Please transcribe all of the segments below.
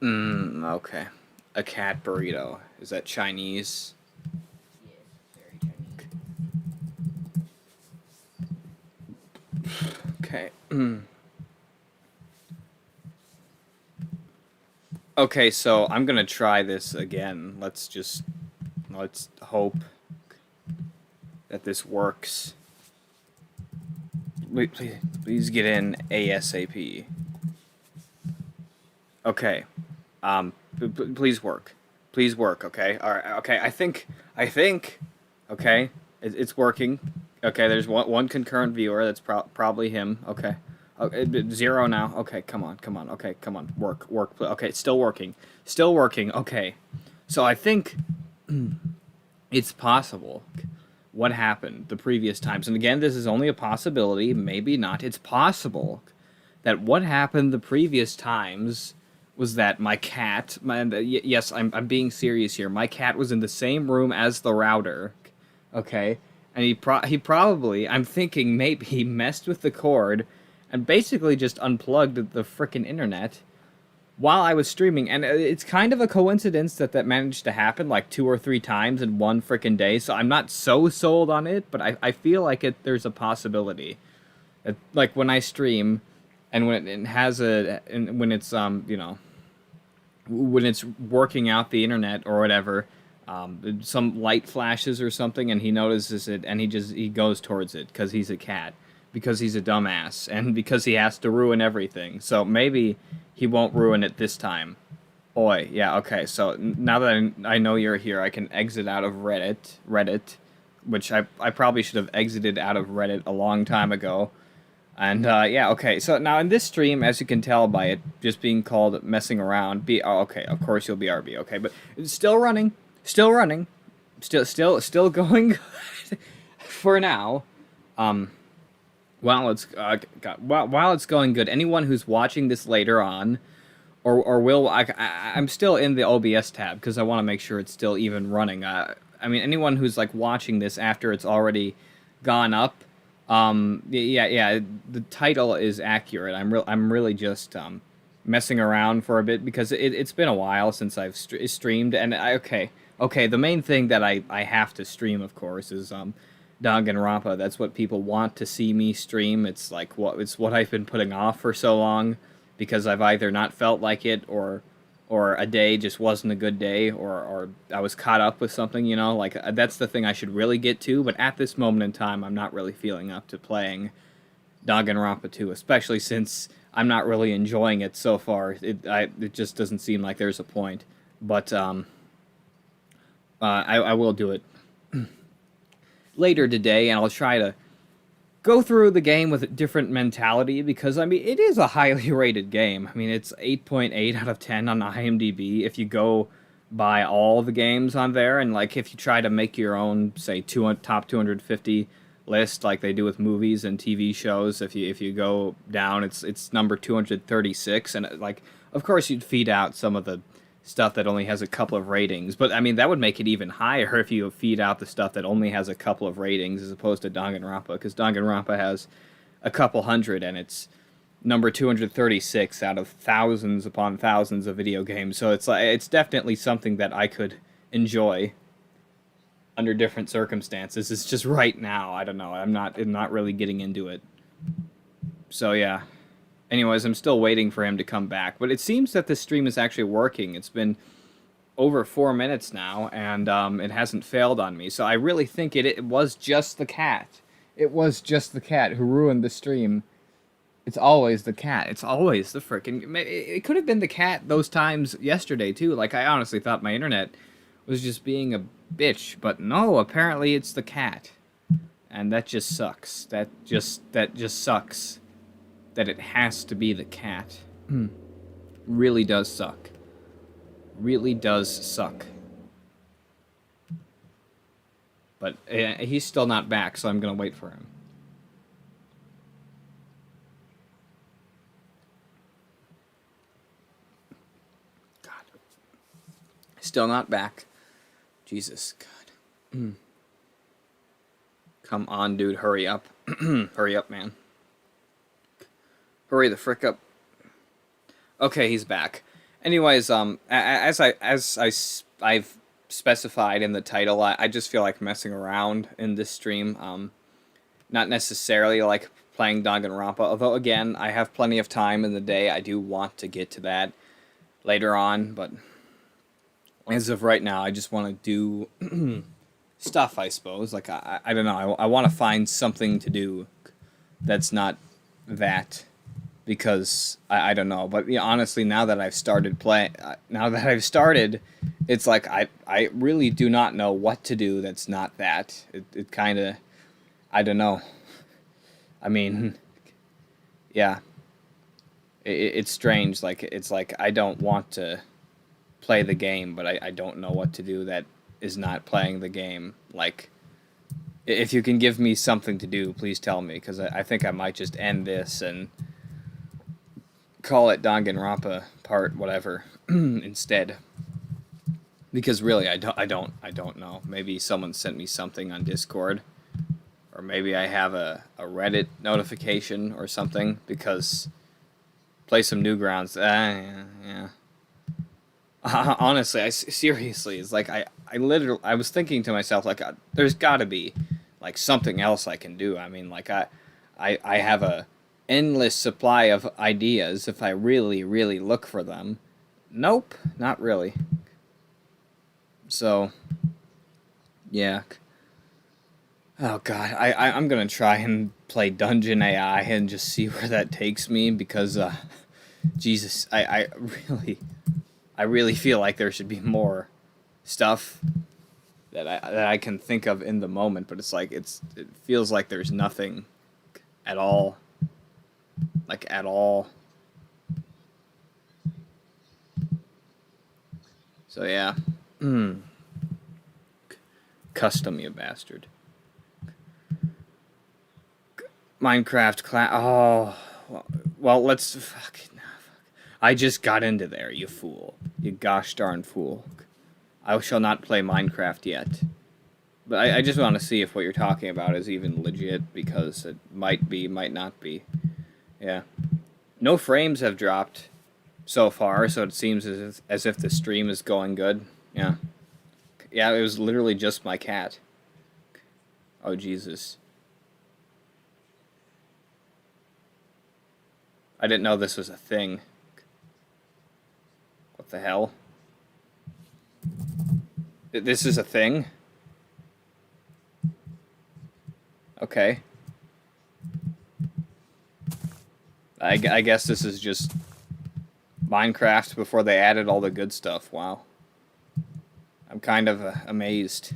Okay. A cat burrito. Is that Chinese? Okay. Okay, so I'm gonna try this again. Let's hope that this works. Please get in ASAP. Okay. Please work. Please work. Okay. All right. Okay. I think. Okay. It's working. Okay. There's one concurrent viewer. That's probably him. Okay. Okay. Zero now. Okay. Come on. Come on. Okay. Come on. Work. Okay. It's still working. Still working. Okay. So I think it's possible what happened the previous times. And again, this is only a possibility, maybe not. It's possible that what happened the previous times was that my cat, yes, I'm being serious here. My cat was in the same room as the router, okay? And he probably, I'm thinking maybe he messed with the cord and basically just unplugged the frickin' internet while I was streaming, and it's kind of a coincidence that managed to happen like 2 or 3 times in one freaking day. So I'm not so sold on it, but I feel like there's a possibility that, like, when I stream, and when it has and when it's when it's working out the internet or whatever, some light flashes or something, and he notices it, and he goes towards it because he's a cat, because he's a dumbass, and because he has to ruin everything. So maybe he won't ruin it this time. Oi, yeah, okay. So now that I know you're here, I can exit out of Reddit, which I probably should have exited out of Reddit a long time ago. And yeah, okay. So now in this stream, as you can tell by it just being called messing around, okay. Of course you'll be RB, okay, but it's still running, still going for now. While it's while it's going good, anyone who's watching this later on, or will I'm still in the OBS tab because I want to make sure it's still even running. I mean, anyone who's like watching this after it's already gone up. Yeah. The title is accurate. I'm really just messing around for a bit because it's been a while since I've streamed, and okay. The main thing that I have to stream, of course, is Danganronpa. That's what people want to see me stream. It's what I've been putting off for so long because I've either not felt like it, or a day just wasn't a good day, or I was caught up with something, like that's the thing I should really get to, but at this moment in time I'm not really feeling up to playing Danganronpa 2, especially since I'm not really enjoying it so far. It just doesn't seem like there's a point, but I will do it later today, and I'll try to go through the game with a different mentality because, I mean, it is a highly rated game. I mean, it's 8.8 out of 10 on IMDb if you go by all the games on there, and like if you try to make your own, say, top 250 list like they do with movies and TV shows, if you go down, it's number 236, and like of course you'd feed out some of the stuff that only has a couple of ratings. But I mean, that would make it even higher if you feed out the stuff that only has a couple of ratings as opposed to Danganronpa, because Danganronpa has a couple hundred and it's number 236 out of thousands upon thousands of video games. So it's definitely something that I could enjoy under different circumstances. It's just right now, I don't know. I'm not really getting into it. So yeah. Anyways, I'm still waiting for him to come back, but it seems that this stream is actually working. It's been over 4 minutes now, and it hasn't failed on me. So I really think it was just the cat. It was just the cat who ruined the stream. It's always the cat. It's always the frickin'... It could have been the cat those times yesterday, too. Like, I honestly thought my internet was just being a bitch. But no, apparently it's the cat. And that just sucks. That just sucks. That it has to be the cat. Really does suck. Really does suck. But he's still not back, so I'm gonna wait for him. God. Still not back. Jesus, God. Come on, dude, hurry up. Hurry up, man. Hurry the frick up. Okay, he's back. Anyways, I've specified in the title, I just feel like messing around in this stream. Not necessarily like playing Danganronpa, although again, I have plenty of time in the day. I do want to get to that later on, but as of right now, I just want to do stuff, I suppose. Like, I don't know. I want to find something to do that's not that because I don't know. But yeah, honestly, now that I've started playing, now that I've started, it's like I really do not know what to do that's not that. It kind of, I don't know. I mean, yeah, it's strange. Like, it's like I don't want to play the game, but I don't know what to do that is not playing the game. Like, if you can give me something to do, please tell me, because I think I might just end this and call it Danganronpa part whatever instead. Because really, I don't know. Maybe someone sent me something on Discord, or maybe I have a Reddit notification or something. Because play some Newgrounds. Yeah. Honestly, seriously, it's like I literally, I was thinking to myself, like, there's got to be like something else I can do. I mean, like, I have a endless supply of ideas if I really, really look for them. Nope, not really. So, yeah. Oh god, I'm gonna try and play Dungeon AI and just see where that takes me because, Jesus, I really feel like there should be more stuff that I can think of in the moment, but it's like it feels like there's nothing at all, like at all. So yeah, custom, you bastard. Minecraft class. Oh, well, let's fucking. I just got into there, you fool. You gosh darn fool. I shall not play Minecraft yet. But I just want to see if what you're talking about is even legit, because it might be, might not be. Yeah. No frames have dropped so far, so it seems as if the stream is going good. Yeah. Yeah, it was literally just my cat. Oh, Jesus. I didn't know this was a thing. What the hell? This is a thing? Okay. I guess this is just Minecraft before they added all the good stuff. Wow. I'm kind of amazed.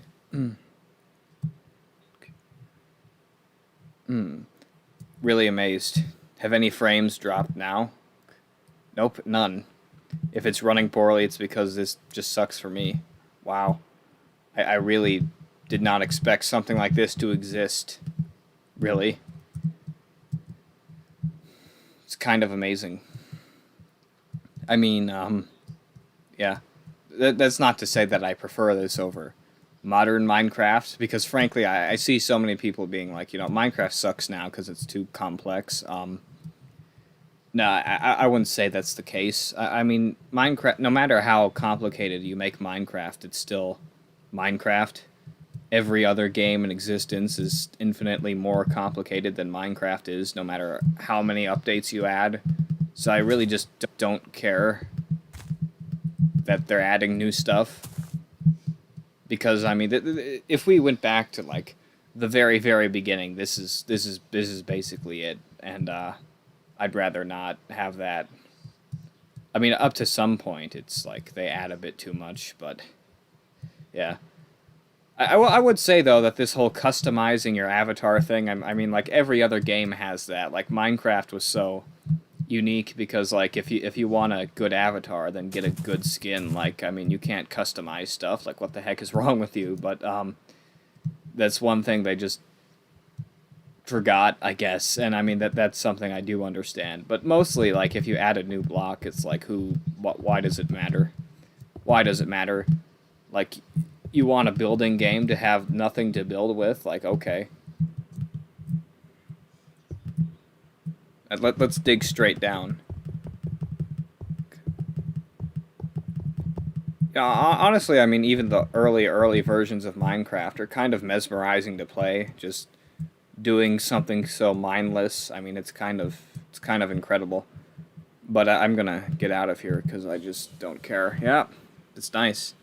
Really amazed. Have any frames dropped now? Nope, none. If it's running poorly, it's because this just sucks for me. Wow. I really did not expect something like this to exist. Really. It's kind of amazing. I mean, yeah. That's not to say that I prefer this over modern Minecraft, because frankly, I see so many people being like, Minecraft sucks now because it's too complex. No, I wouldn't say that's the case. I mean, Minecraft, no matter how complicated you make Minecraft, it's still Minecraft. Every other game in existence is infinitely more complicated than Minecraft is, no matter how many updates you add. So I really just don't care that they're adding new stuff. Because I mean, if we went back to like the very, very beginning, this is basically it, and I'd rather not have that. I mean, up to some point, it's like they add a bit too much, but yeah. I would say though that this whole customizing your avatar thing, I mean, like every other game has that. Like Minecraft was so unique because like if you want a good avatar, then get a good skin. Like, I mean, you can't customize stuff. Like, what the heck is wrong with you? But that's one thing they just forgot, I guess. And I mean, that's something I do understand. But mostly, like, if you add a new block, it's like, why does it matter? Why does it matter? Like, you want a building game to have nothing to build with? Like, okay. Let's dig straight down. No, honestly, I mean, even the early versions of Minecraft are kind of mesmerizing to play. Just doing something so mindless. I mean, it's kind of incredible. But I'm gonna get out of here because I just don't care. Yeah, it's nice.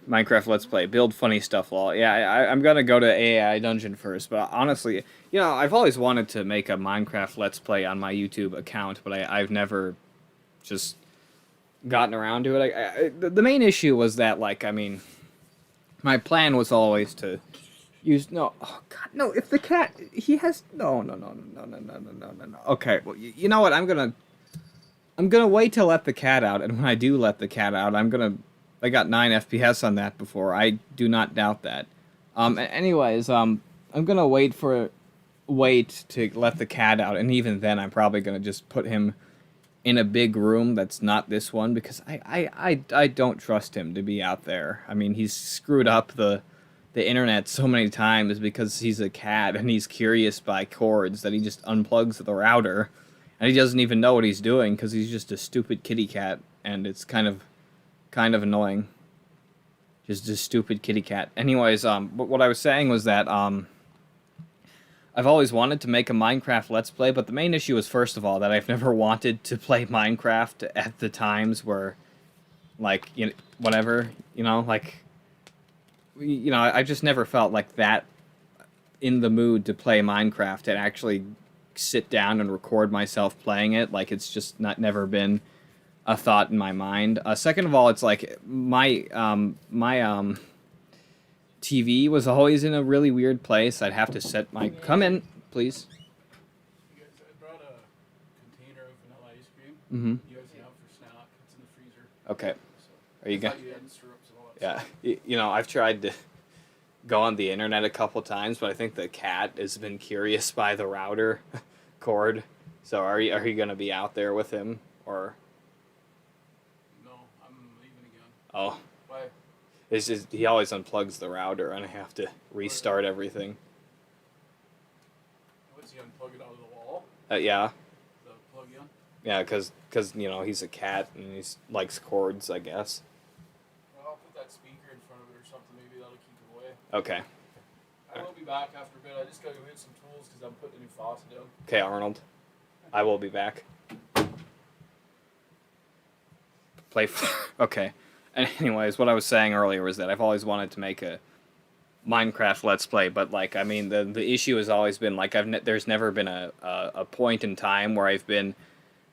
Minecraft Let's Play. Build funny stuff, lol. Yeah, I'm gonna go to AI Dungeon first, but honestly, I've always wanted to make a Minecraft Let's Play on my YouTube account, but I've never just gotten around to it. The main issue was that, like, I mean, my plan was always to use no. Oh God, no! If the cat, he has no. Okay, well, you know what? I'm gonna wait to let the cat out, and when I do let the cat out, I got 9 FPS on that before. I do not doubt that. Anyways, I'm gonna wait to let the cat out, and even then, I'm probably gonna just put him in a big room that's not this one because I don't trust him to be out there. I mean, he's screwed up the internet so many times because he's a cat and he's curious by cords that he just unplugs the router and he doesn't even know what he's doing because he's just a stupid kitty cat and it's kind of annoying. Just a stupid kitty cat. Anyways, but what I was saying was that I've always wanted to make a Minecraft Let's Play, but the main issue is, first of all, that I've never wanted to play Minecraft at the times where, like, whatever, like, I just never felt like that in the mood to play Minecraft and actually sit down and record myself playing it. Like, it's just never been a thought in my mind. Second of all, it's like my TV was always in a really weird place. I'd have to set my... Come in, please. You guys, I brought a container of vanilla ice cream. Mm-hmm. You guys can have for snack. It's in the freezer. Okay. So, Are you going? going? You had syrups and all that Yeah. stuff. I've tried to go on the internet a couple times, but I think the cat has been curious by the router cord. So are you going to be out there with him or? No, I'm leaving again. Oh. Why? It's just he always unplugs the router and I have to restart everything. What's he unplug it out of the wall? Yeah. The plug in? Yeah, because he's a cat and he likes cords, I guess. Well, I'll put that speaker in front of it or something. Maybe that'll keep it away. Okay. I will be back after a bit. I just gotta go get some tools because I'm putting a new faucet in. Okay, Arnold. I will be back. Okay. And anyways, what I was saying earlier was that I've always wanted to make a Minecraft Let's Play, but like I mean the issue has always been like there's never been a point in time where I've been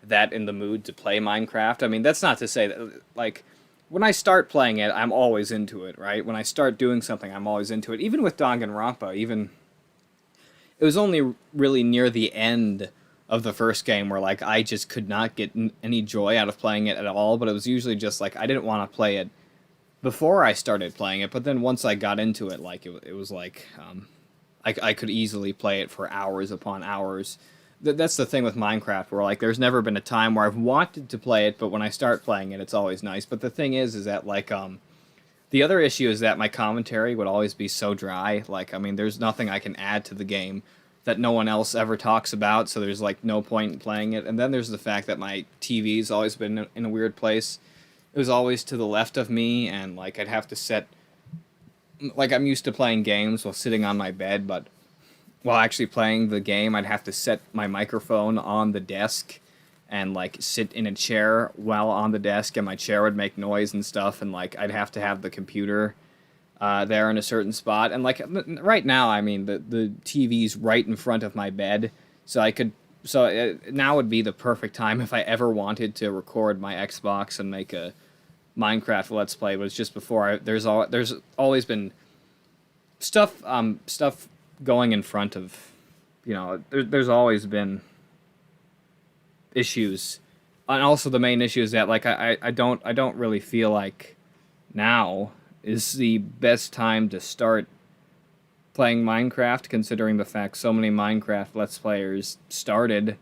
that in the mood to play Minecraft. I mean, that's not to say that like when I start playing it, I'm always into it, right? When I start doing something, I'm always into it. Even with Danganronpa, even it was only really near the end of the first game where like I just could not get any joy out of playing it at all, but it was usually just like I didn't want to play it before I started playing it, but then once I got into it, like it was like I could easily play it for hours upon hours. That's the thing with Minecraft, where like there's never been a time where I've wanted to play it, but when I start playing it, it's always nice. But the thing is that like the other issue is that my commentary would always be so dry. Like I mean, there's nothing I can add to the game that no one else ever talks about, so there's like no point in playing it. And then there's the fact that my TV's always been in a weird place. It was always to the left of me, and like I'd have to set, like I'm used to playing games while sitting on my bed, but while actually playing the game, I'd have to set my microphone on the desk and like sit in a chair while on the desk, and my chair would make noise and stuff, and like I'd have to have the computer there in a certain spot. And like right now, I mean the TV's right in front of my bed, so I could. So now would be the perfect time if I ever wanted to record my Xbox and make a Minecraft Let's Play. But it's just before there's always been stuff going in front of, there's always been issues, and also the main issue is that like I don't really feel like now is the best time to start playing Minecraft, considering the fact so many Minecraft Let's Players started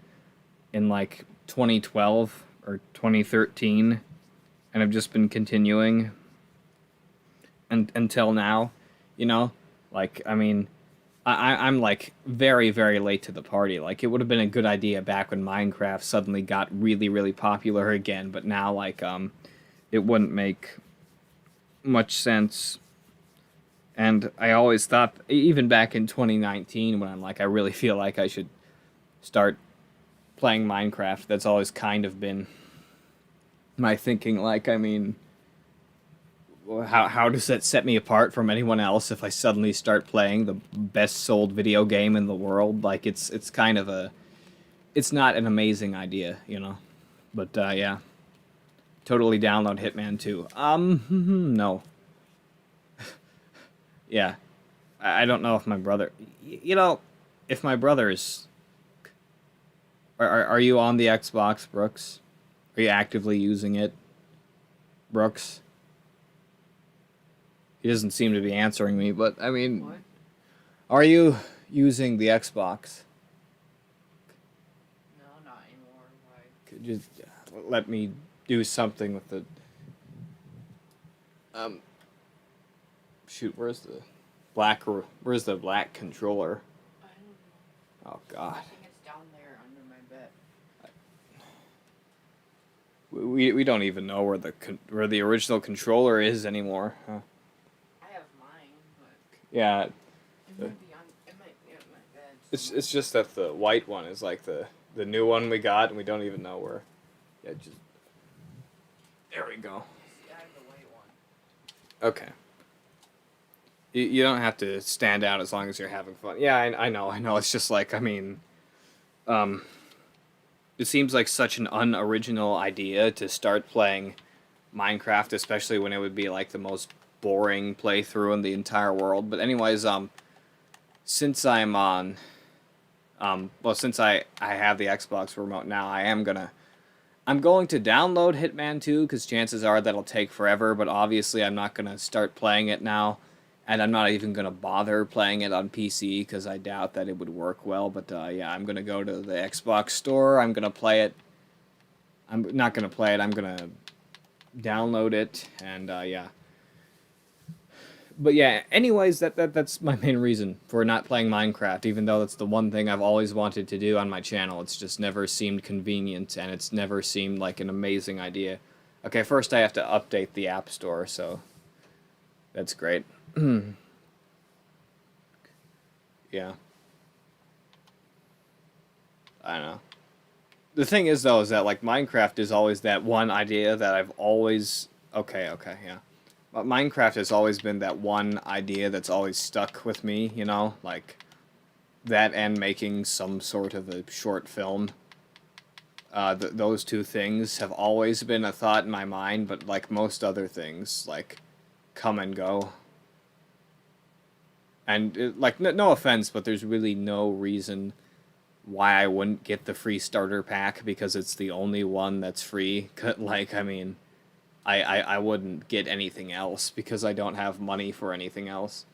in like 2012 or 2013 and have just been continuing until now, like I mean I'm like very, very late to the party. Like it would have been a good idea back when Minecraft suddenly got really, really popular again, but now like it wouldn't make much sense. And I always thought, even back in 2019, when I'm like, I really feel like I should start playing Minecraft, that's always kind of been my thinking. Like, I mean, how does that set me apart from anyone else if I suddenly start playing the best sold video game in the world? Like, it's kind of a, it's not an amazing idea, you know. But yeah, totally download Hitman 2. No. Yeah, I don't know if my brother, you know, if my brother is, are you on the Xbox, Brooks? Are you actively using it, Brooks? He doesn't seem to be answering me, but I mean, What? are you using the Xbox? No, not anymore. Why? Could you let me do something with the shoot, where's the black controller? I don't know. Oh god. I think it's down there under my bed. We don't even know where the original controller is anymore. Huh? I have mine, but Yeah, it might be on. It might be on my bed. it's just that the white one is like the new one we got, and we don't even know where. Yeah, just there we go. See, I have the white one. Okay. You don't have to stand out as long as you're having fun. Yeah, I know. It's just like, I mean, it seems like such an unoriginal idea to start playing Minecraft, especially when it would be like the most boring playthrough in the entire world. But anyways, since I'm on, since I have the Xbox remote now, I'm going to download Hitman 2 because chances are that'll take forever. But obviously, I'm not gonna start playing it now. And I'm not even going to bother playing it on PC because I doubt that it would work well. But yeah, I'm going to go to the Xbox store. I'm going to play it. I'm not going to play it. I'm going to download it. And yeah. But yeah, anyways, that's my main reason for not playing Minecraft. Even though that's the one thing I've always wanted to do on my channel. It's just never seemed convenient. And it's never seemed like an amazing idea. Okay, first I have to update the App Store. So that's great. Yeah. I don't know. The thing is, though, is that, like, Minecraft is always that one idea that I've always... Okay, yeah. But Minecraft has always been that one idea that's always stuck with me, you know? Like, that and making some sort of a short film. Those two things have always been a thought in my mind, but, like most other things, like, come and go. And, like, no offense, but there's really no reason why I wouldn't get the free starter pack because it's the only one that's free. Like, I mean, I wouldn't get anything else because I don't have money for anything else.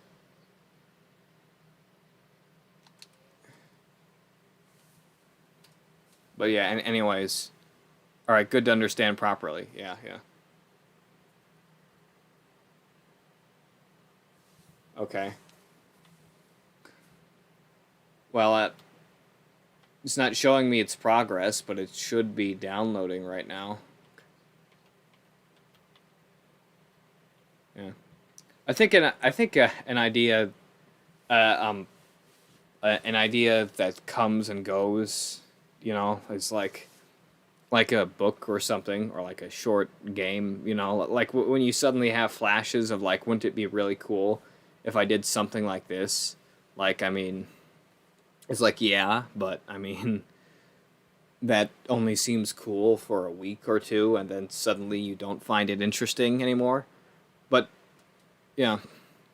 But yeah, anyways. Alright, good to understand properly. Yeah. Okay. Well, it's not showing me its progress, but it should be downloading right now. Yeah, I think an idea, an idea that comes and goes, you know, is like a book or something, or like a short game, you know, like when you suddenly have flashes of like, wouldn't it be really cool if I did something like this? Like, I mean. It's like, yeah, but, I mean, that only seems cool for a week or two, and then suddenly you don't find it interesting anymore. But, yeah,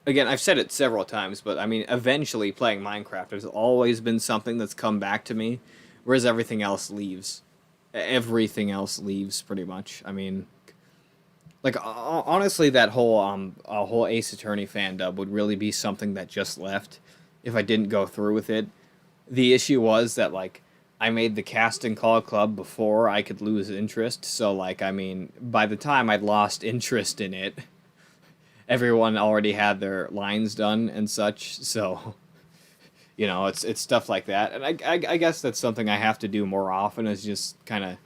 again, I've said it several times, but, I mean, eventually playing Minecraft has always been something that's come back to me, whereas everything else leaves. Everything else leaves, pretty much. I mean, like, honestly, that whole Ace Attorney fan dub would really be something that just left if I didn't go through with it. The issue was that, like, I made the casting call club before I could lose interest, so, like, I mean, by the time I'd lost interest in it, everyone already had their lines done and such, so, you know, it's stuff like that. And I guess that's something I have to do more often, is just kind of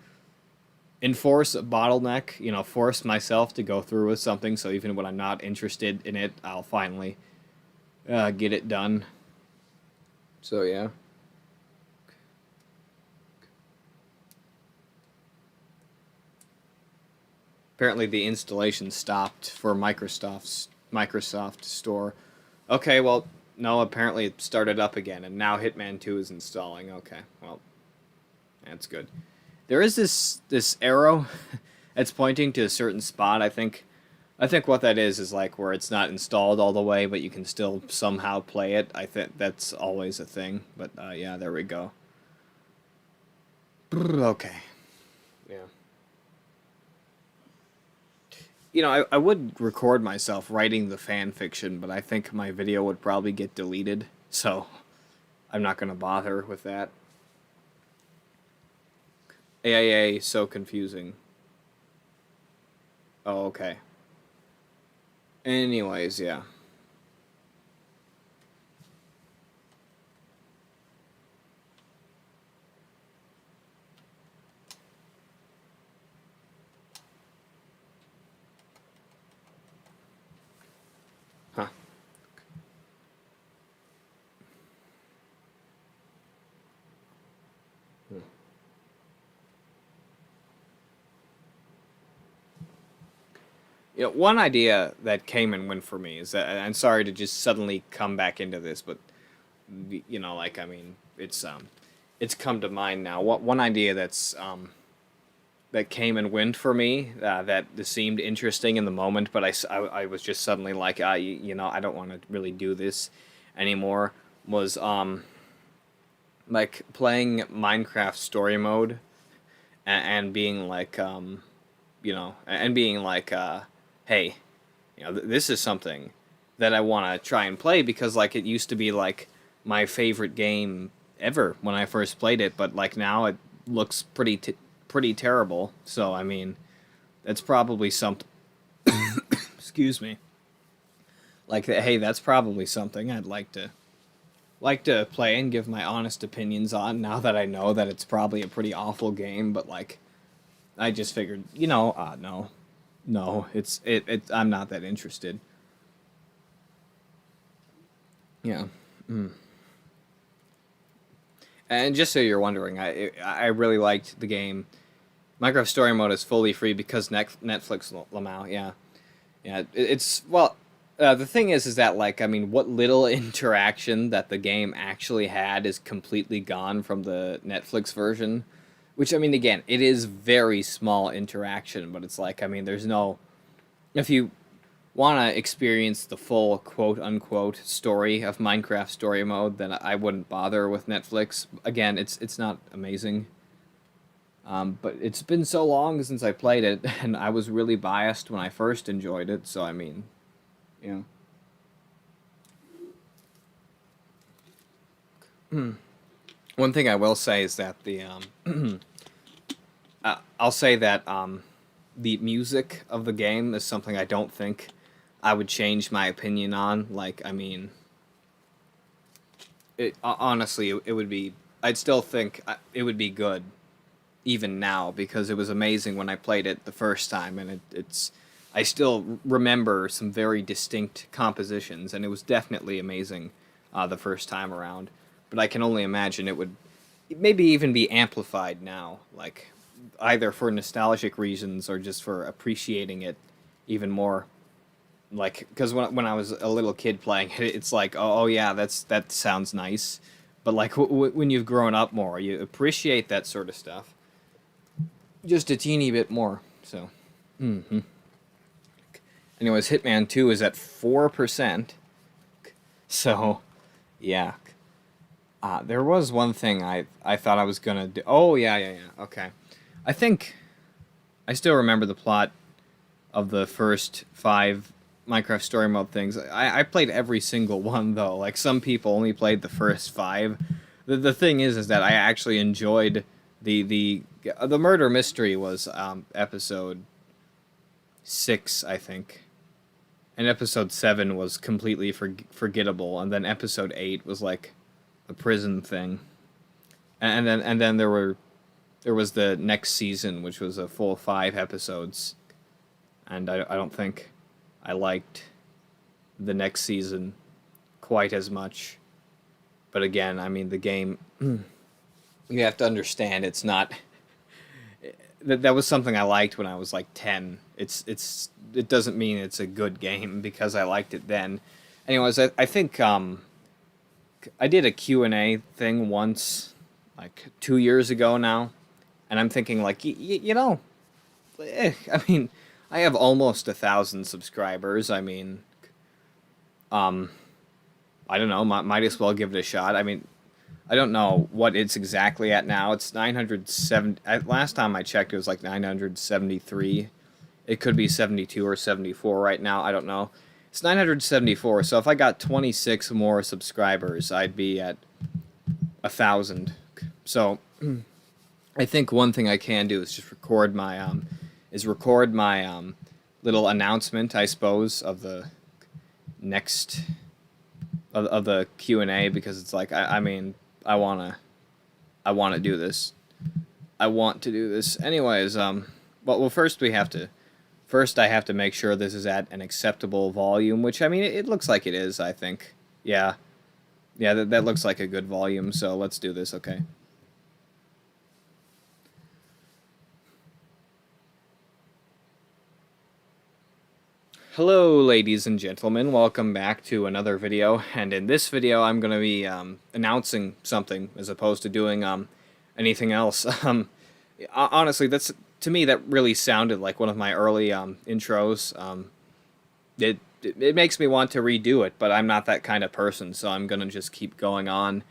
enforce a bottleneck, force myself to go through with something. So even when I'm not interested in it, I'll finally get it done. So yeah. Apparently the installation stopped for Microsoft Store. Okay, well, no, apparently it started up again, and now Hitman 2 is installing. Okay, well, that's good. There is this arrow that's pointing to a certain spot. I think what that is like where it's not installed all the way, but you can still somehow play it. I think that's always a thing. But yeah, there we go. Okay. Yeah. I would record myself writing the fan fiction, but I think my video would probably get deleted, so I'm not going to bother with that. AIA, so confusing. Oh, okay. Anyways, yeah. Huh. One idea that came and went for me is that, I'm sorry to just suddenly come back into this, but it's come to mind now. One idea that came and went for me, that seemed interesting in the moment, but I was just suddenly like, I don't want to really do this anymore, was like playing Minecraft story mode, and being like, and being like, hey, this is something that I want to try and play, because like it used to be like my favorite game ever when I first played it, but like now it looks pretty terrible. So I mean, that's probably something. Excuse me. Like, hey, that's probably something I'd like to play and give my honest opinions on, now that I know that it's probably a pretty awful game. But like, I just figured, no, I'm not that interested. Yeah. And just so you're wondering, I really liked the game. Minecraft Story Mode is fully free because Netflix Lamau. Yeah, yeah. It's well. The thing is that like, I mean, what little interaction that the game actually had is completely gone from the Netflix version. Which, I mean, again, it is very small interaction, but it's like, I mean, there's no. If you want to experience the full quote unquote story of Minecraft Story Mode, then I wouldn't bother with Netflix. Again, it's not amazing. But it's been so long since I played it, and I was really biased when I first enjoyed it. So I mean, yeah. One thing I will say is that I'll say that the music of the game is something I don't think I would change my opinion on. Like, I mean, honestly, it would be. I'd still think it would be good, even now, because it was amazing when I played it the first time, and it's. I still remember some very distinct compositions, and it was definitely amazing the first time around. But I can only imagine it would maybe even be amplified now, like either for nostalgic reasons or just for appreciating it even more. Like, because when I was a little kid playing it, it's like, oh yeah, that sounds nice, but like when you've grown up more, you appreciate that sort of stuff just a teeny bit more. So, anyways, Hitman 2 is at 4%. So, yeah. There was one thing I thought I was gonna do. Oh yeah. Okay, I think I still remember the plot of the first 5 Minecraft Story Mode things. I played every single one though. Like, some people only played the first 5. The thing is that I actually enjoyed the murder mystery was episode 6, I think, and episode 7 was completely forgettable, and then episode 8 was like a prison thing, and then there were there was the next season, which was a full 5 episodes, and I don't think I liked the next season quite as much. But again, I mean, the game, you have to understand, it's not. That was something I liked when I was like 10. It doesn't mean it's a good game because I liked it then. Anyways, I think I did a Q&A thing once, like 2 years ago now, and I'm thinking like, I mean, I have almost 1,000 subscribers. I mean, I don't know, might as well give it a shot. I mean, I don't know what it's exactly at now. It's 907. Last time I checked, it was like 973. It could be 72 or 74 right now. I don't know. It's 974. So if I got 26 more subscribers, I'd be at 1,000. So I think one thing I can do is just record my little announcement, I suppose, of the next of the Q&A, because it's like I mean, I want to do this. I want to do this. Anyways, well, first I have to make sure this is at an acceptable volume, which, I mean, it looks like it is, I think. Yeah. Yeah, that looks like a good volume, so let's do this, okay. Hello, ladies and gentlemen. Welcome back to another video, and in this video I'm going to be announcing something as opposed to doing anything else. Honestly, to me that really sounded like one of my early intros. It makes me want to redo it, but I'm not that kind of person, so I'm going to just keep going on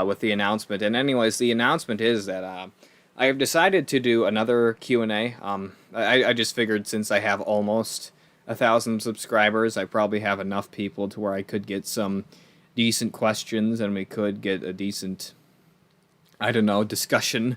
with the announcement. And anyways, the announcement is that I have decided to do another Q&A. I just figured since I have almost 1,000 subscribers, I probably have enough people to where I could get some decent questions, and we could get a decent, I don't know, discussion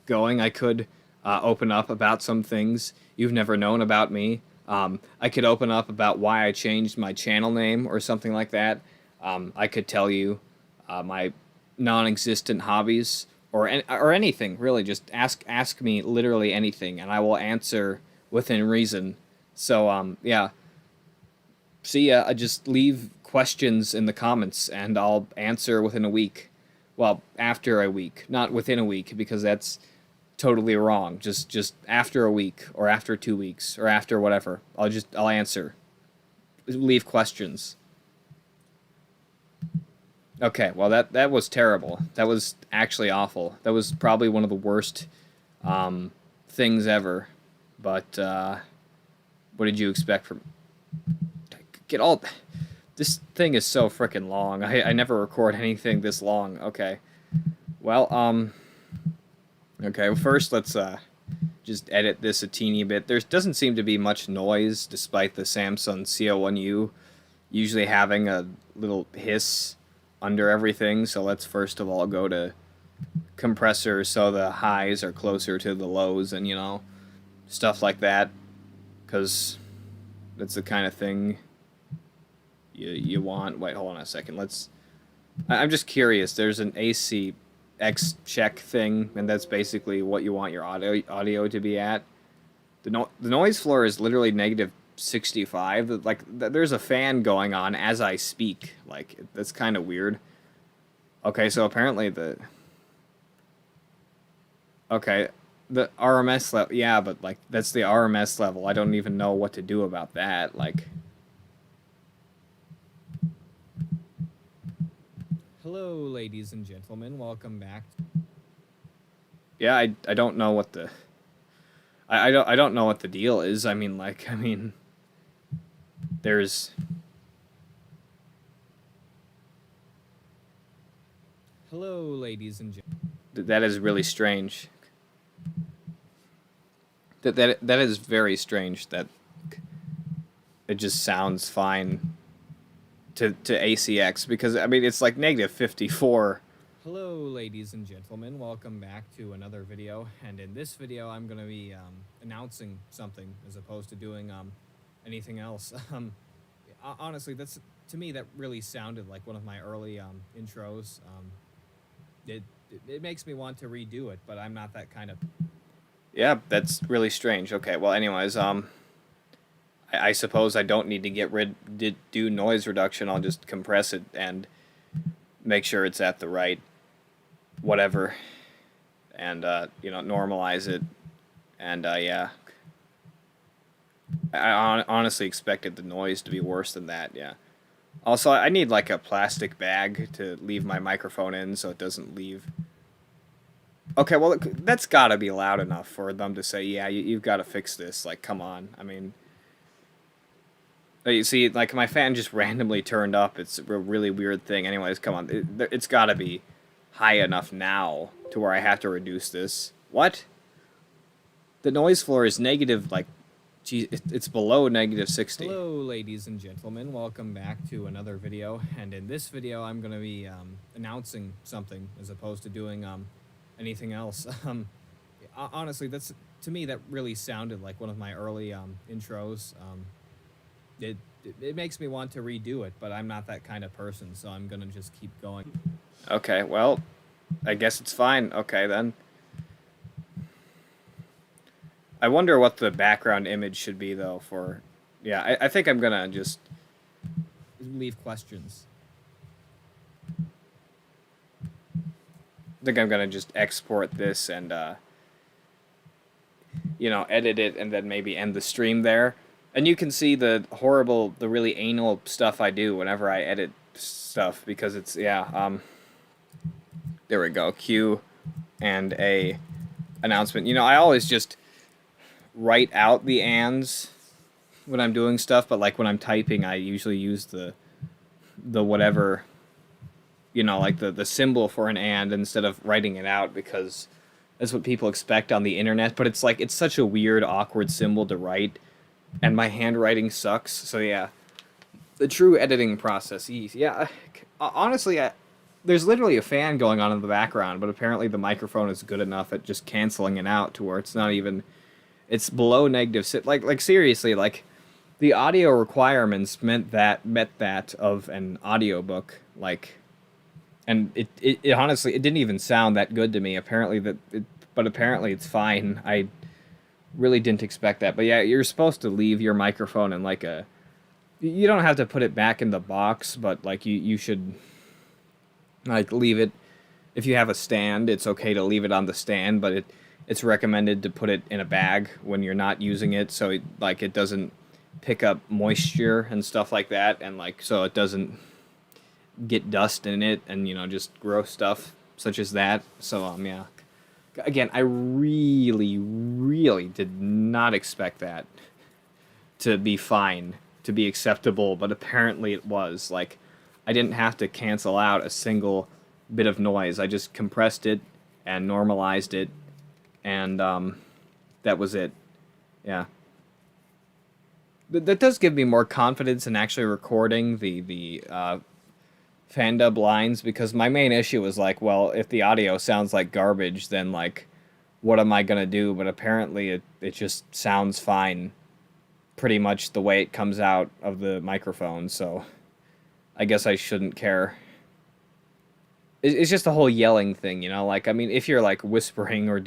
going. I could open up about some things you've never known about me. I could open up about why I changed my channel name or something like that. I could tell you my non-existent hobbies or anything, really. Just ask me literally anything, and I will answer within reason. So, yeah. See ya. Just leave questions in the comments, and I'll answer within a week. Well, after a week, not within a week, because that's totally wrong. Just after a week, or after 2 weeks, or after whatever. I'll answer. Leave questions. Okay, well that was terrible. That was actually awful. That was probably one of the worst things ever. But what did you expect from... Get all... This thing is so frickin' long. I never record anything this long. Okay. Well, okay, well, first let's just edit this a teeny bit. There doesn't seem to be much noise, despite the Samsung CO1U usually having a little hiss under everything. So let's first of all go to compressor so the highs are closer to the lows, and, you know, stuff like that. Because that's the kind of thing you want. Wait, hold on a second. I'm just curious. There's an ACX check thing, and that's basically what you want your audio to be at. The noise floor is literally negative 65. Like, there's a fan going on as I speak. Like, that's kind of weird. Okay, so apparently okay, the RMS level, yeah, but, like, that's the RMS level. I don't even know what to do about that. Like, hello, ladies and gentlemen. Welcome back. Yeah, I don't know what the... I don't know what the deal is. I mean, there's... Hello, ladies and gentlemen. That is really strange. That is very strange that it just sounds fine to ACX, because, I mean, it's like negative 54. Hello, ladies and gentlemen. Welcome back to another video, and in this video I'm going to be announcing something as opposed to doing anything else. Honestly, to me that really sounded like one of my early intros. It it makes me want to redo it, but I'm not that kind of. Yeah, that's really strange. Okay, well, anyways, I suppose I don't need to do noise reduction. I'll just compress it and make sure it's at the right whatever, and normalize it, and yeah. I honestly expected the noise to be worse than that. Yeah. Also, I need like a plastic bag to leave my microphone in so it doesn't leave. Okay, well, that's got to be loud enough for them to say, yeah, you've got to fix this. Like, come on. I mean, you see, like, my fan just randomly turned up. It's a really weird thing. Anyways, come on. It's got to be high enough now to where I have to reduce this. What? The noise floor is negative, like, gee, it's below negative 60. Hello, ladies and gentlemen. Welcome back to another video. And in this video, I'm going to be announcing something as opposed to doing anything else. Honestly, to me, that really sounded like one of my early intros. It makes me want to redo it, but I'm not that kind of person, so I'm going to just keep going. Okay, well, I guess it's fine. Okay, then. I wonder what the background image should be, though, for... Yeah, I think I'm gonna just leave questions. I think I'm gonna just export this and, edit it and then maybe end the stream there. And you can see the really anal stuff I do whenever I edit stuff, because it's, yeah, there we go, Q and a announcement. I always just write out the ands when I'm doing stuff, but like when I'm typing, I usually use the whatever, like the symbol for an and instead of writing it out, because that's what people expect on the internet. But it's like, it's such a weird, awkward symbol to write, and my handwriting sucks. So yeah, the true editing process. Yeah, honestly, there's literally a fan going on in the background, but apparently the microphone is good enough at just canceling it out to where it's not even. It's below negative. Like seriously, like the audio requirements met that of an audiobook. Like, and it honestly, it didn't even sound that good to me. Apparently but apparently it's fine. I really didn't expect that. But yeah, you're supposed to leave your microphone in like a. You don't have to put it back in the box, but like you should. Like leave it. If you have a stand, it's okay to leave it on the stand, but it's recommended to put it in a bag when you're not using it, so it doesn't pick up moisture and stuff like that, and like so it doesn't get dust in it and just gross stuff such as that. So yeah, again, I really did not expect that to be fine, to be acceptable, but apparently it was. Like, I didn't have to cancel out a single bit of noise. I just compressed it and normalized it. And that was it. Yeah. That does give me more confidence in actually recording the fan dub lines, because my main issue was like, well, if the audio sounds like garbage, then like, what am I gonna do? But apparently it just sounds fine, pretty much the way it comes out of the microphone. So I guess I shouldn't care. It's just the whole yelling thing, Like, I mean, if you're like whispering or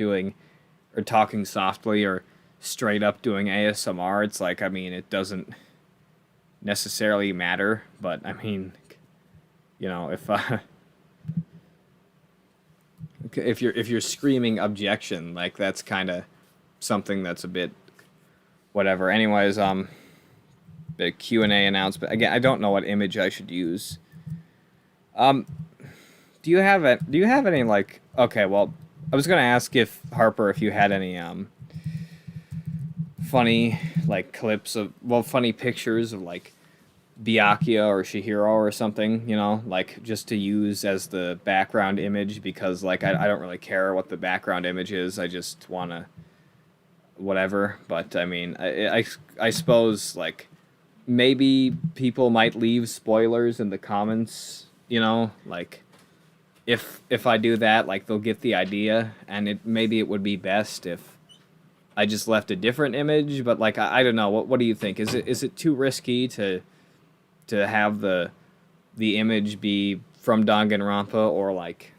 talking softly or straight up doing ASMR, it's like, I mean, it doesn't necessarily matter, but I mean, if you're screaming objection, like that's kind of something that's a bit whatever. Anyways, the Q&A announcement. Again, I don't know what image I should use. Do you have any like, okay, well, I was going to ask if Harper, if you had any funny like clips of, well, funny pictures of like Byakuya or Chihiro or something, like just to use as the background image, because like I don't really care what the background image is. I just want to whatever. But I mean, I suppose like maybe people might leave spoilers in the comments, like if I do that, like they'll get the idea, and maybe it would be best if I just left a different image. But like I don't know, what do you think? Is it too risky to have the image be from Danganronpa, or like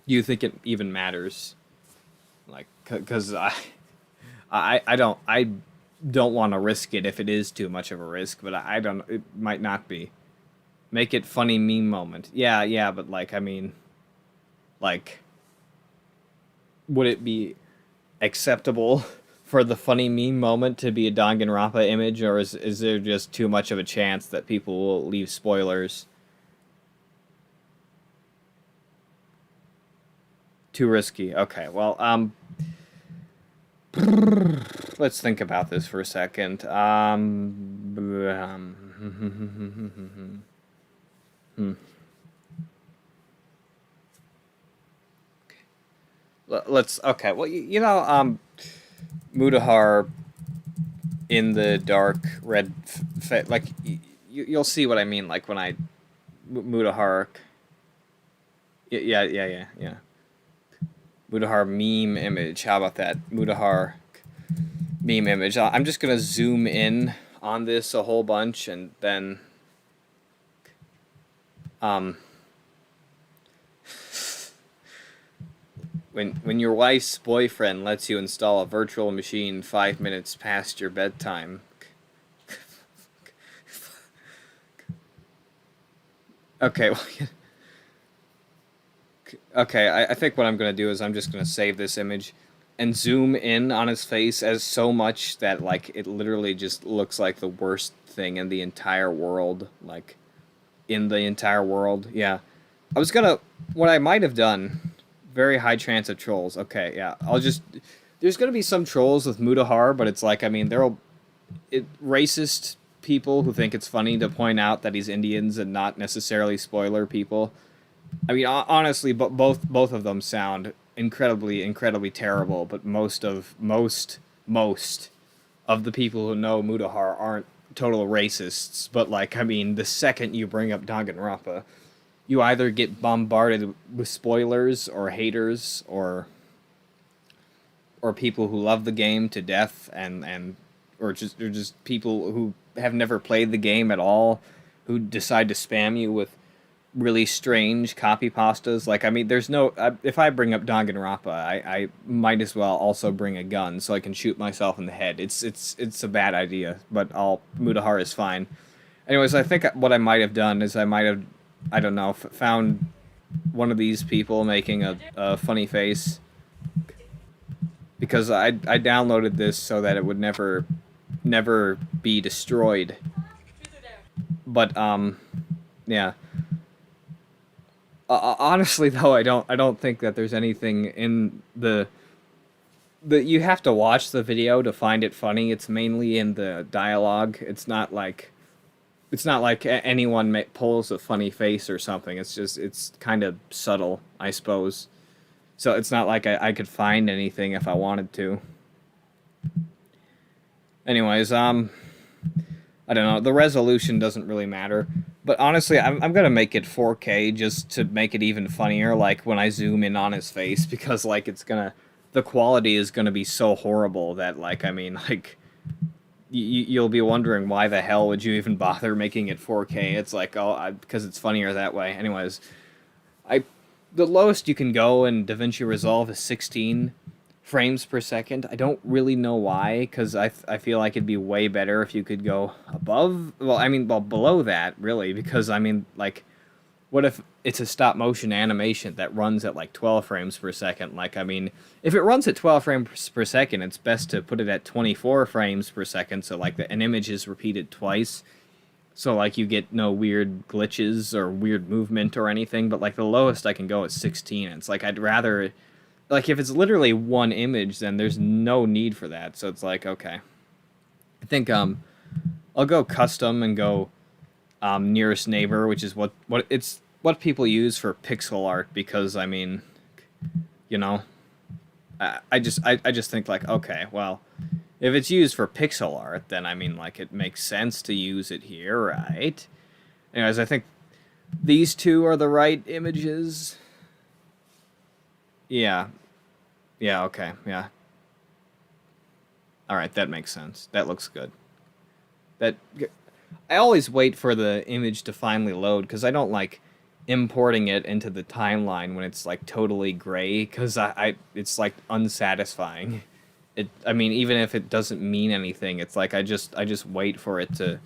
Do you think it even matters? Like, because I don't want to risk it if it is too much of a risk, but I don't. It might not be. Make it funny meme moment. Yeah, yeah, but like I mean, like, would it be acceptable for the funny meme moment to be a Danganronpa image, or is there just too much of a chance that people will leave spoilers? Too risky. Okay, well, let's think about this for a second. Let's okay. Well, Mutahar in the dark red, like you'll see what I mean. Like when I Mutahar, yeah. Mutahar meme image. How about that? Mutahar meme image. I'm just gonna zoom in on this a whole bunch and then when your wife's boyfriend lets you install a virtual machine 5 minutes past your bedtime. Okay, well, okay, I think what I'm gonna do is I'm just gonna save this image and zoom in on his face as so much that like it literally just looks like the worst thing in the entire world, like in the entire world. Yeah. I was gonna what I might have done, very high chance of trolls. Okay, yeah. There's gonna be some trolls with Mutahar, but it's like I mean racist people who think it's funny to point out that he's Indians and not necessarily spoiler people. I mean, honestly, but both of them sound incredibly terrible. But most of the people who know Mutahar aren't total racists. But like, I mean, the second you bring up Danganronpa, you either get bombarded with spoilers or haters or people who love the game to death or just people who have never played the game at all who decide to spam you with really strange copy pastas. Like, I mean, there's no... if I bring up Danganronpa, I might as well also bring a gun so I can shoot myself in the head. It's a bad idea, but Mutahar is fine. Anyways, I think what I might have done is I might have, I don't know, found one of these people making a funny face. Because I downloaded this so that it would never be destroyed. But, yeah. Honestly, though, I don't think that there's anything in the you have to watch the video to find it funny. It's mainly in the dialogue. It's not like anyone pulls a funny face or something. It's kind of subtle, I suppose. So it's not like I could find anything if I wanted to. Anyways, I don't know. The resolution doesn't really matter. But honestly, I'm going to make it 4K just to make it even funnier, like, when I zoom in on his face, because, like, the quality is going to be so horrible that, like, I mean, like, you'll be wondering why the hell would you even bother making it 4K. It's like, because it's funnier that way. Anyways, the lowest you can go in DaVinci Resolve is 16 frames per second. I don't really know why, because I feel like it'd be way better if you could go above, below that, really, because, I mean, like, what if it's a stop-motion animation that runs at, like, 12 frames per second? Like, I mean, if it runs at 12 frames per second, it's best to put it at 24 frames per second, so, like, an image is repeated twice, so, like, you get no weird glitches or weird movement or anything, but, like, the lowest I can go is 16, and it's like, I'd rather... Like, if it's literally one image, then there's no need for that. So it's like, okay. I think, I'll go custom and go, nearest neighbor, which is what people use for pixel art, because, I mean, you know, I just think, like, okay, well, if it's used for pixel art, then, I mean, like, it makes sense to use it here, right? Anyways, I think these two are the right images. Yeah. Yeah, okay, yeah. Alright, that makes sense. That looks good. I always wait for the image to finally load, because I don't like importing it into the timeline when it's like totally gray, because it's like unsatisfying. I mean, even if it doesn't mean anything, it's like I just wait for it to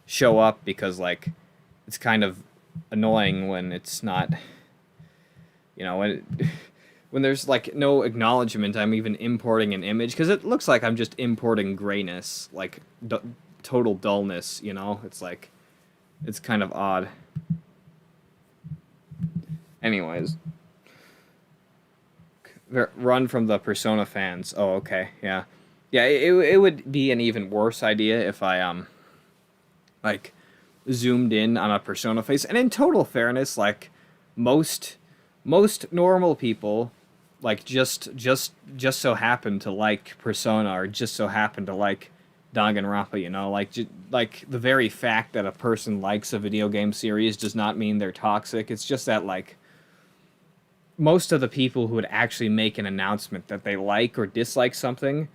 show up, because like it's kind of annoying when it's not, when there's like no acknowledgement I'm even importing an image, because it looks like I'm just importing grayness, like total dullness, it's like, it's kind of odd. Anyways, run from the Persona fans. Oh, okay, yeah, yeah. It would be an even worse idea if I like zoomed in on a Persona face. And in total fairness, like most normal people, like just so happen to like Persona, or just so happen to like Danganronpa. Like the very fact that a person likes a video game series does not mean they're toxic. It's just that like most of the people who would actually make an announcement that they like or dislike something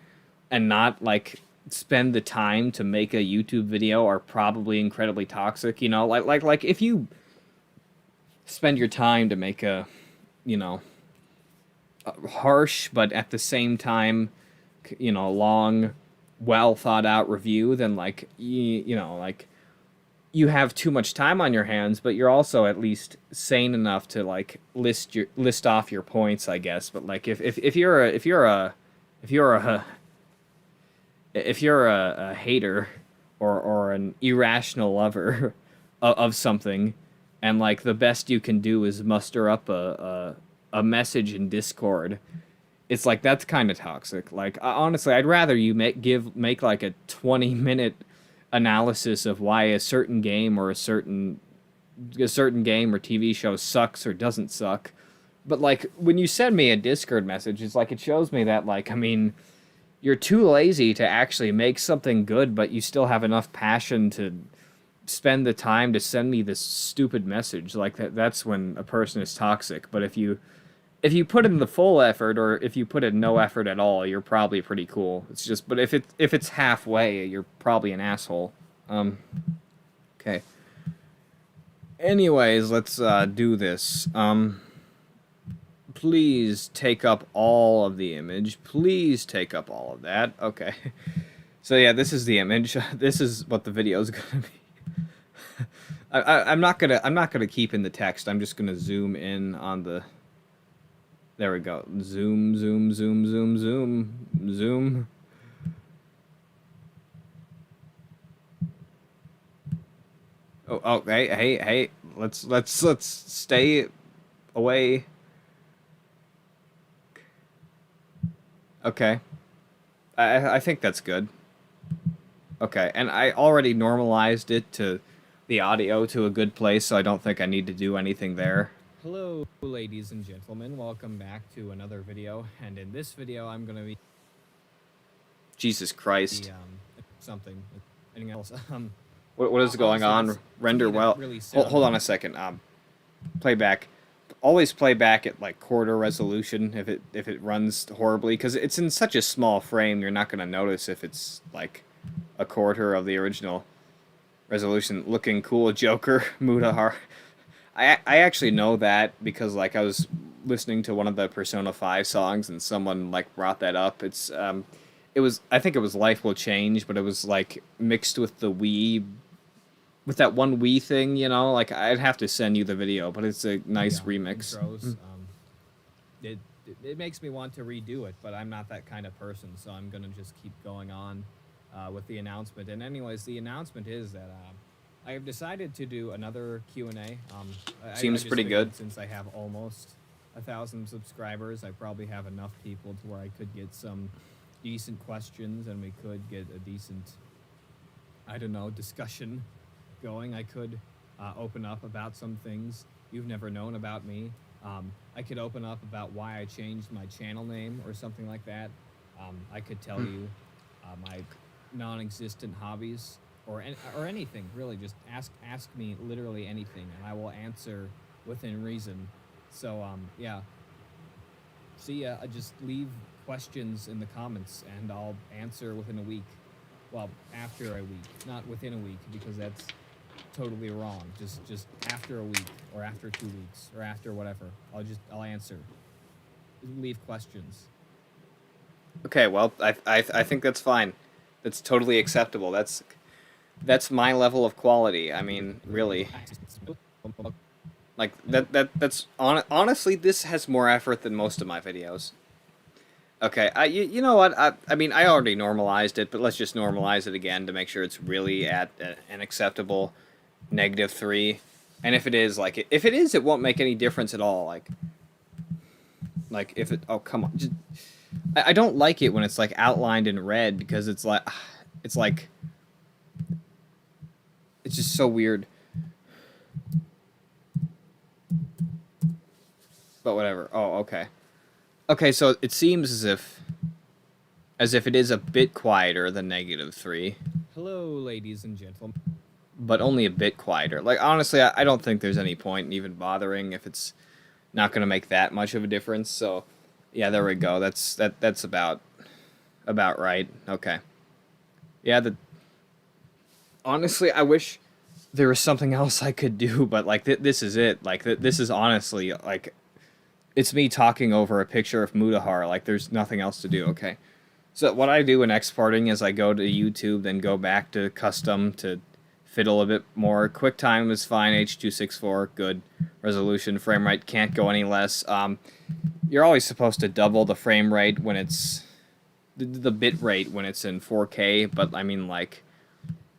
and not like spend the time to make a YouTube video are probably incredibly toxic. Like if you spend your time to make a harsh but at the same time long, well thought out review, then like like you have too much time on your hands, but you're also at least sane enough to like list off your points, I guess. But like if you're a hater or an irrational lover of something, and like the best you can do is muster up a message in Discord, it's like that's kind of toxic. Like honestly, I'd rather you make like a 20-minute analysis of why a certain game or a certain game or TV show sucks or doesn't suck. But like when you send me a Discord message, it's like it shows me that like, I mean, you're too lazy to actually make something good, but you still have enough passion to spend the time to send me this stupid message. Like that's when a person is toxic. But if you put in the full effort, or if you put in no effort at all, you're probably pretty cool. It's just, but if it's halfway, you're probably an asshole. Okay. Anyways, let's do this. Please take up all of the image. Please take up all of that. Okay. So yeah, this is the image. This is what the video is gonna be. I'm not gonna keep in the text. I'm just gonna zoom in on the. There we go. Zoom, zoom, zoom, zoom, zoom, zoom. Oh, hey. Let's stay away. Okay. I think that's good. Okay, and I already normalized it to the audio to a good place, so I don't think I need to do anything there. Hello, ladies and gentlemen. Welcome back to another video, and in this video, I'm gonna be. Jesus Christ. Something. Anything else? What is going on? Render well. Really hold on a second. Playback. Always play back at like quarter resolution if it runs horribly, because it's in such a small frame. You're not gonna notice if it's like a quarter of the original resolution. Looking cool, Joker. Mudahar. I actually know that because like I was listening to one of the Persona 5 songs and someone like brought that up. I think it was Life Will Change, but it was like mixed with the Wii, with that one Wii thing, like I'd have to send you the video, but it's a nice remix. Intros, it makes me want to redo it, but I'm not that kind of person, so I'm gonna just keep going on with the announcement. And anyways, the announcement is that I have decided to do another Q&A. Seems pretty good. Since I have almost 1,000 subscribers, I probably have enough people to where I could get some decent questions and we could get a decent, I don't know, discussion going. I could open up about some things you've never known about me. I could open up about why I changed my channel name or something like that. I could tell you my non-existent hobbies. Or anything, really. Just ask me literally anything, and I will answer within reason. So, yeah. See ya. Just leave questions in the comments, and I'll answer within a week. Well, after a week. Not within a week, because that's totally wrong. Just after a week. or after 2 weeks, or after whatever. I'll answer. Leave questions. Okay, well, I think that's fine. That's totally acceptable. That's my level of quality. I mean, really. Like that's honestly, this has more effort than most of my videos. Okay, you know what? I mean, I already normalized it, but let's just normalize it again to make sure it's really at an acceptable -3. And if it is, like, if it is, it won't make any difference at all. Like if it, oh come on, just, I don't like it when it's like outlined in red because it's like, it's just so weird. But whatever. Oh, okay. Okay, so it seems as if it is a bit quieter than -3. Hello, ladies and gentlemen. But only a bit quieter. Like, honestly, I don't think there's any point in even bothering if it's not going to make that much of a difference. So, yeah, there we go. That's about right. Okay. Yeah, honestly, I wish there was something else I could do, but like this is it. Like this is honestly like it's me talking over a picture of Mutahar. Like there's nothing else to do. Okay. So what I do in exporting is I go to YouTube, then go back to custom to fiddle a bit more. QuickTime is fine. H.264, good. Resolution, frame rate can't go any less. You're always supposed to double the frame rate when it's the bit rate when it's in 4K, but I mean, like,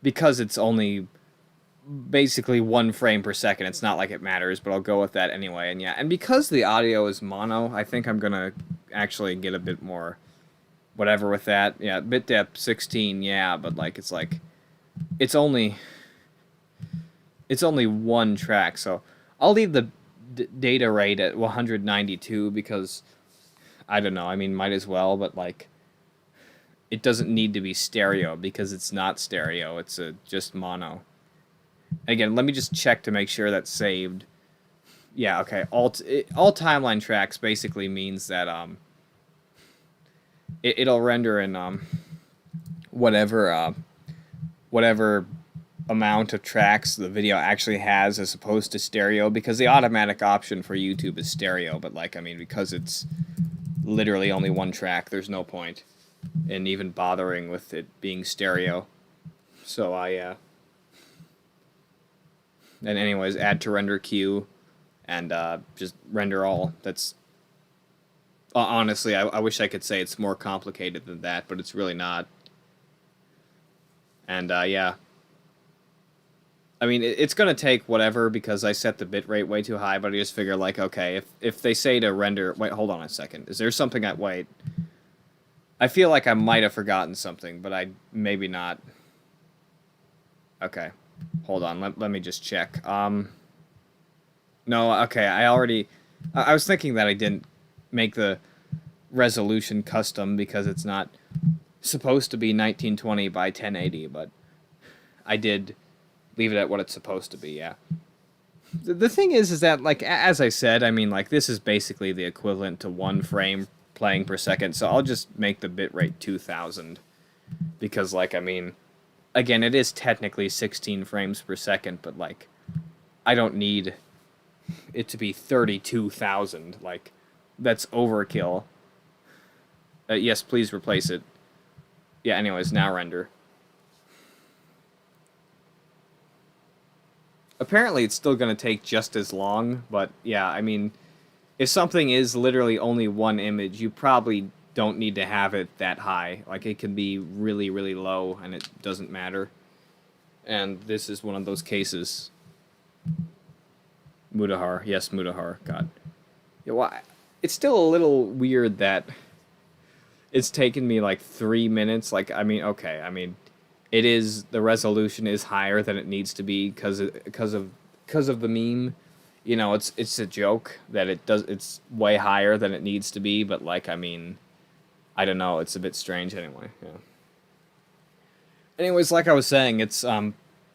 because it's only basically 1 frame per second, it's not like it matters, but I'll go with that anyway. And yeah, and because the audio is mono, I think I'm gonna actually get a bit more whatever with that. Yeah, bit depth 16, yeah, but like it's only 1 track, so I'll leave the data rate at 192 because I don't know, I mean, might as well, but like it doesn't need to be stereo because it's not stereo, it's just mono. Again, let me just check to make sure that's saved. Yeah, okay. All timeline tracks basically means that it'll render in whatever amount of tracks the video actually has as opposed to stereo, because the automatic option for YouTube is stereo, but like, I mean, because it's literally only 1 track, there's no point in even bothering with it being stereo. So and anyways, add to render queue and just render all. That's honestly, I wish I could say it's more complicated than that, but it's really not. And yeah, I mean, it's gonna take whatever because I set the bitrate way too high, but I just figure like, okay, if they say to render, wait, hold on a second, is there something wait, I feel like I might have forgotten something, but maybe not. Okay. Hold on, let me just check. No, okay, I was thinking that I didn't make the resolution custom because it's not supposed to be 1920 by 1080, but I did leave it at what it's supposed to be, yeah. The thing is that, like, as I said, I mean, like, this is basically the equivalent to 1 frame playing per second, so I'll just make the bitrate 2000, because, like, I mean, again, it is technically 16 frames per second, but, like, I don't need it to be 32,000. Like, that's overkill. Yes, please replace it. Yeah, anyways, now render. Apparently, it's still going to take just as long, but, yeah, I mean, if something is literally only 1 image, you probably don't need to have it that high. Like, it can be really, really low, and it doesn't matter. And this is one of those cases. Mutahar. Yes, Mutahar. God. Yeah, well, it's still a little weird that it's taken me, like, 3 minutes. Like, I mean, okay, I mean, it is, the resolution is higher than it needs to be because of the meme. You know, it's a joke that it's way higher than it needs to be, but, like, I mean, I don't know, it's a bit strange anyway, yeah. Anyways, like I was saying, it's,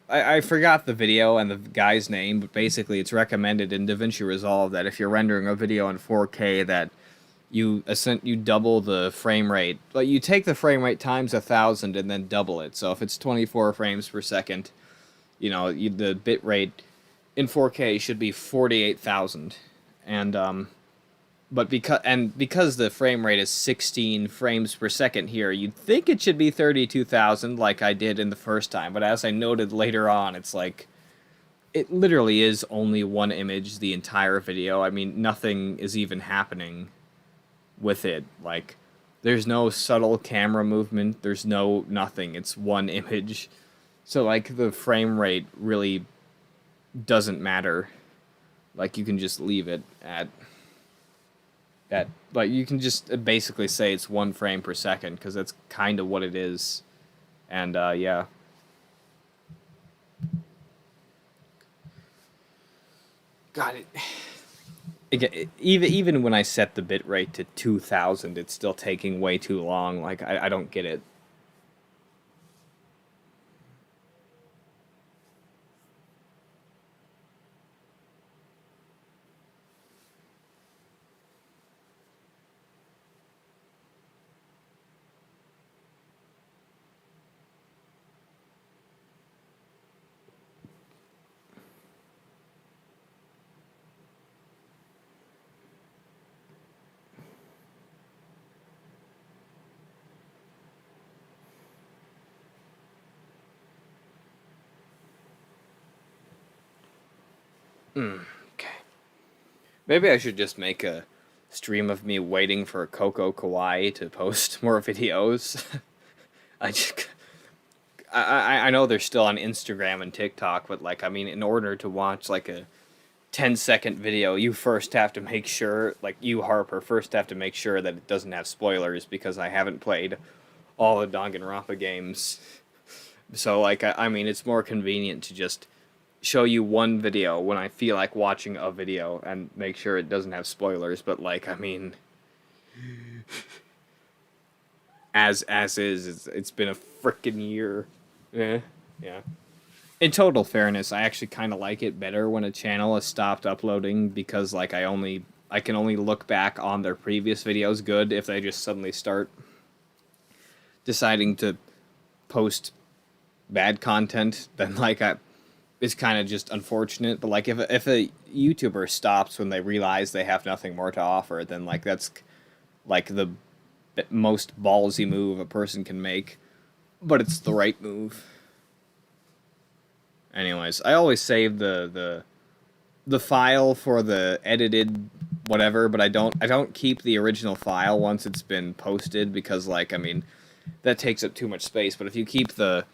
I forgot the video and the guy's name, but basically it's recommended in DaVinci Resolve that if you're rendering a video in 4K that you double the frame rate. Like, you take the frame rate times 1,000 and then double it. So if it's 24 frames per second, you know, the bit rate in 4K should be 48,000, and but because the frame rate is 16 frames per second here, you'd think it should be 32,000 like I did in the first time, but as I noted later on, it's like it literally is only one image the entire video. I mean, nothing is even happening with it. Like, there's no subtle camera movement, there's no nothing. It's one image. So like the frame rate really doesn't matter. Like, you can just leave it at like, you can just basically say it's 1 frame per second, because that's kind of what it is. And yeah. God, even when I set the bitrate to 2000, it's still taking way too long. Like, I don't get it. Okay. Maybe I should just make a stream of me waiting for Coco Kawaii to post more videos. I just... I know they're still on Instagram and TikTok, but, like, I mean, in order to watch, like, a 10-second video, you first have to make sure, like, you, Harper, first have to make sure that it doesn't have spoilers, because I haven't played all the Danganronpa games. So, like, I mean, it's more convenient to just show you one video when I feel like watching a video and make sure it doesn't have spoilers, but, like, I mean, as is, it's been a frickin' year. Yeah. In total fairness, I actually kind of like it better when a channel has stopped uploading, because, like, I can only look back on their previous videos good. If they just suddenly start deciding to post bad content, then, like, it's kind of just unfortunate. But, like, if a YouTuber stops when they realize they have nothing more to offer, then, like, that's, like, the most ballsy move a person can make. But it's the right move. Anyways, I always save the file for the edited whatever, but I don't keep the original file once it's been posted, because, like, I mean, that takes up too much space. But if you keep the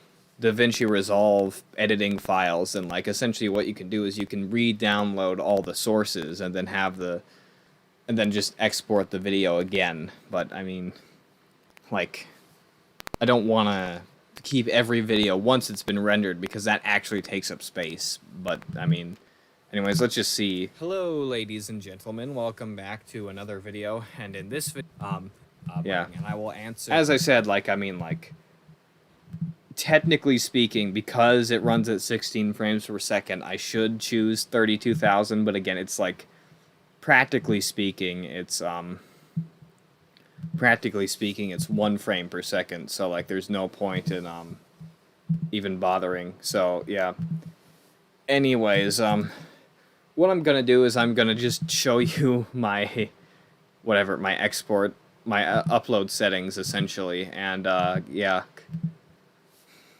DaVinci Resolve editing files, then, like, essentially what you can do is you can re-download all the sources and then and then just export the video again. But, I mean, like, I don't want to keep every video once it's been rendered, because that actually takes up space. But, I mean, anyways, let's just see. Hello, ladies and gentlemen. Welcome back to another video. And in this video, yeah, and I will answer. As I said, like, I mean, like, technically speaking, because it runs at 16 frames per second, I should choose 32,000. But again, it's like, practically speaking, it's 1 frame per second, so, like, there's no point in even bothering. So yeah, anyways, what I'm gonna do is I'm gonna just show you my export, my upload settings, essentially. And yeah,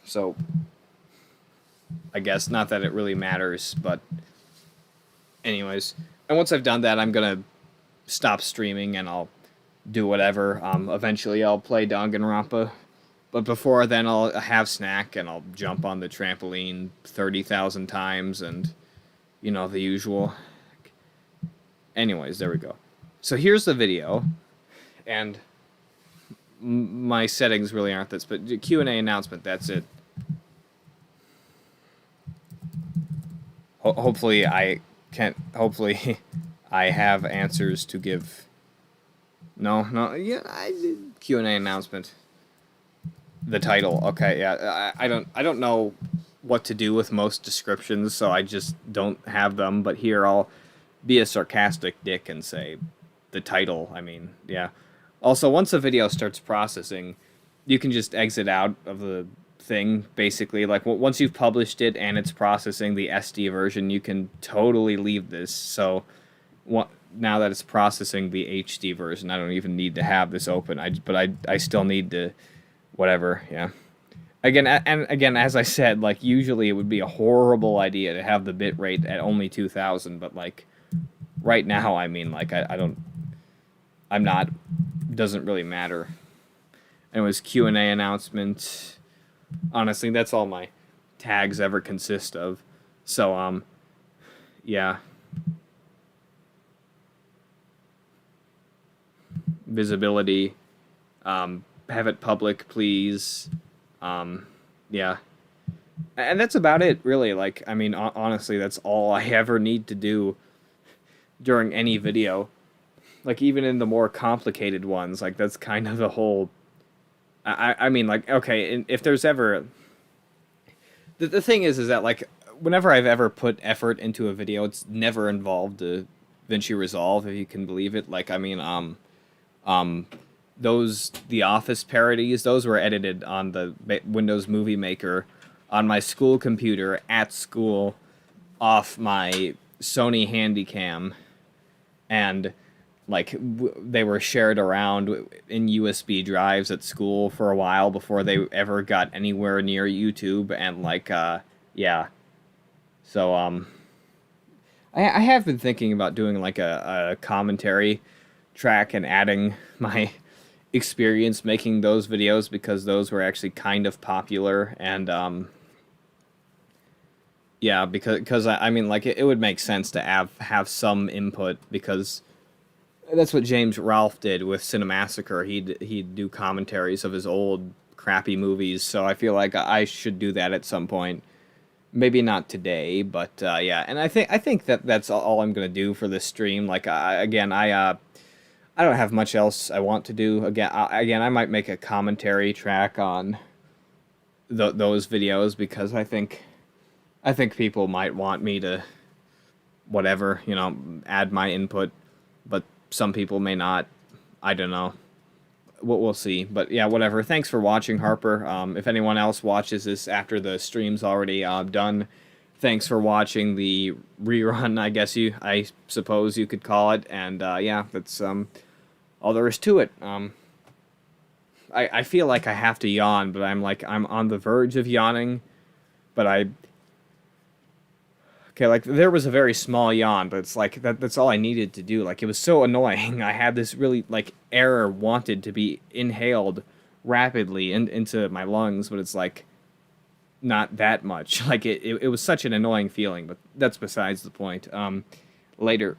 so I guess not that it really matters, but anyways, and once I've done that, I'm gonna stop streaming and I'll do whatever. Eventually I'll play Danganronpa, but before then I'll have snack and I'll jump on the trampoline 30,000 times, and, you know, the usual. Anyways, there we go. So here's the video, and my settings really aren't this, but Q&A announcement, that's it. Hopefully I have answers to give. No, yeah, I did Q&A announcement. The title, okay, yeah, I don't know what to do with most descriptions, so I just don't have them, but here I'll be a sarcastic dick and say the title. I mean, yeah. Also, once the video starts processing, you can just exit out of the thing, basically. Like, once you've published it and it's processing the SD version, you can totally leave this. So, now that it's processing the HD version, I don't even need to have this open. I still need to, whatever, yeah. Again, as I said, like, usually it would be a horrible idea to have the bitrate at only 2000, but, like, right now, I mean, like, doesn't really matter. And it was Q&A announcement. Honestly, that's all my tags ever consist of. So, yeah. Visibility. Have it public, please. Yeah. And that's about it, really. Like, I mean, honestly, that's all I ever need to do during any video. Like, even in the more complicated ones, like, that's kind of the whole... I mean, like, okay, if there's ever... The thing is that, like, whenever I've ever put effort into a video, it's never involved DaVinci Resolve, if you can believe it. Like, I mean, those The Office parodies, those were edited on the Windows Movie Maker on my school computer at school off my Sony Handycam, and like they were shared around in USB drives at school for a while before they ever got anywhere near YouTube, and like yeah. So I have been thinking about doing like a commentary track and adding my experience making those videos, because those were actually kind of popular, and yeah, because I mean, like, it would make sense to have some input, because that's what James Rolfe did with Cinemassacre. He'd do commentaries of his old crappy movies, so I feel like I should do that at some point. Maybe not today, but yeah. And I think that's all I'm gonna do for this stream. Like, I don't have much else I want to do. Again, I might make a commentary track on those videos, because I think people might want me to, whatever, you know, add my input, but some people may not. I don't know. We'll see. But yeah, whatever. Thanks for watching, Harper. If anyone else watches this after the stream's already done, thanks for watching the rerun, I suppose you could call it. And yeah, that's all there is to it. I feel like I have to yawn, but I'm on the verge of yawning, but okay, like, there was a very small yawn, but it's like, that's all I needed to do. Like, it was so annoying. I had this really, like, air wanted to be inhaled rapidly into my lungs, but it's like, not that much. Like, it was such an annoying feeling, but that's besides the point. Later.